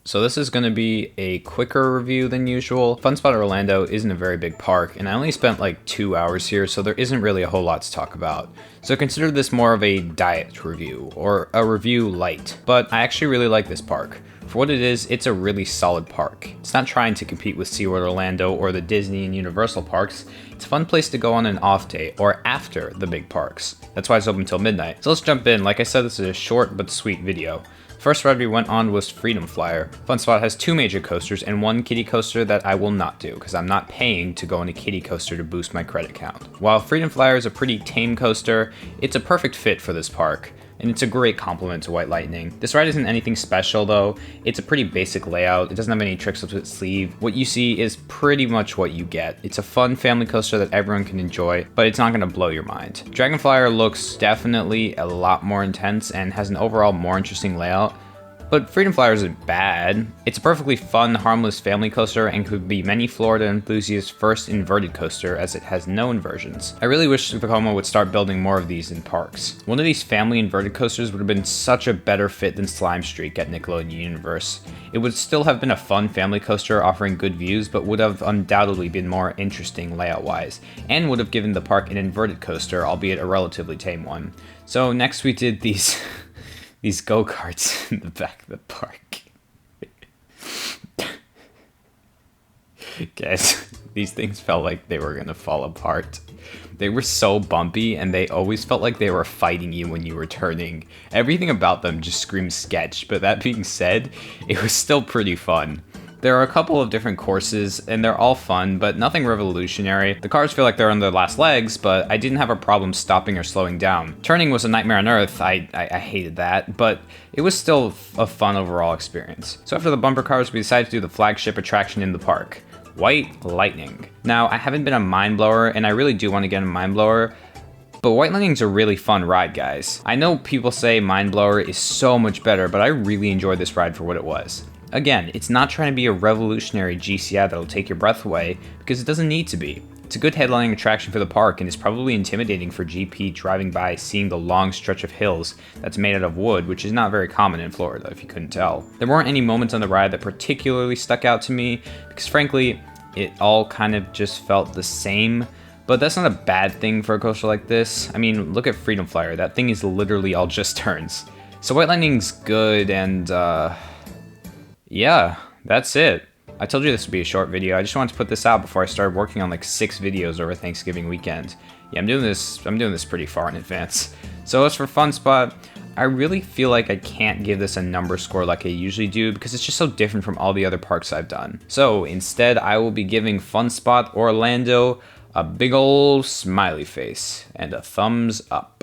So this is going to be a quicker review than usual. Funspot Orlando isn't a very big park, and I only spent like 2 hours here, so there isn't really a whole lot to talk about. So consider this more of a diet review, or a review light. But I actually really like this park. For what it is, it's a really solid park. It's not trying to compete with SeaWorld Orlando or the Disney and Universal parks. It's a fun place to go on an off day, or after the big parks. That's why it's open until midnight. So let's jump in. Like I said, this is a short but sweet video. First ride we went on was Freedom Flyer. Funspot has 2 major coasters and 1 kiddie coaster that I will not do because I'm not paying to go on a kiddie coaster to boost my credit count. While Freedom Flyer is a pretty tame coaster, it's a perfect fit for this park, and it's a great complement to White Lightning. This ride isn't anything special though. It's a pretty basic layout. It doesn't have any tricks up its sleeve. What you see is pretty much what you get. It's a fun family coaster that everyone can enjoy, but it's not going to blow your mind. Dragonflyer looks definitely a lot more intense and has an overall more interesting layout. But Freedom Flyer isn't bad. It's a perfectly fun, harmless family coaster and could be many Florida enthusiasts' first inverted coaster as it has no inversions. I really wish Vekoma would start building more of these in parks. One of these family inverted coasters would have been such a better fit than Slime Streak at Nickelodeon Universe. It would still have been a fun family coaster offering good views, but would have undoubtedly been more interesting layout-wise, and would have given the park an inverted coaster, albeit a relatively tame one. So next we did these Go-Karts in the back of the park. Guys, these things felt like they were gonna fall apart. They were so bumpy, and they always felt like they were fighting you when you were turning. Everything about them just screamed sketch, but that being said, it was still pretty fun. There are a couple of different courses, and they're all fun, but nothing revolutionary. The cars feel like they're on their last legs, but I didn't have a problem stopping or slowing down. Turning was a nightmare on earth. I hated that, but it was still a fun overall experience. So after the bumper cars, we decided to do the flagship attraction in the park, White Lightning. Now, I haven't been a Mind Blower, and I really do want to get a Mind Blower, but White Lightning's a really fun ride, guys. I know people say Mind Blower is so much better, but I really enjoyed this ride for what it was. Again, it's not trying to be a revolutionary GCI that'll take your breath away, because it doesn't need to be. It's a good headlining attraction for the park, and is probably intimidating for GP driving by seeing the long stretch of hills that's made out of wood, which is not very common in Florida, if you couldn't tell. There weren't any moments on the ride that particularly stuck out to me, because frankly, it all kind of just felt the same. But that's not a bad thing for a coaster like this. I mean, look at Freedom Flyer. That thing is literally all just turns. So White Lightning's good, and yeah, that's it. I told you this would be a short video. I just wanted to put this out before I started working on like 6 videos over Thanksgiving weekend. Yeah, I'm doing this pretty far in advance. So as for Funspot, I really feel like I can't give this a number score like I usually do because it's just so different from all the other parks I've done. So instead, I will be giving Funspot Orlando a big ol' smiley face and a thumbs up.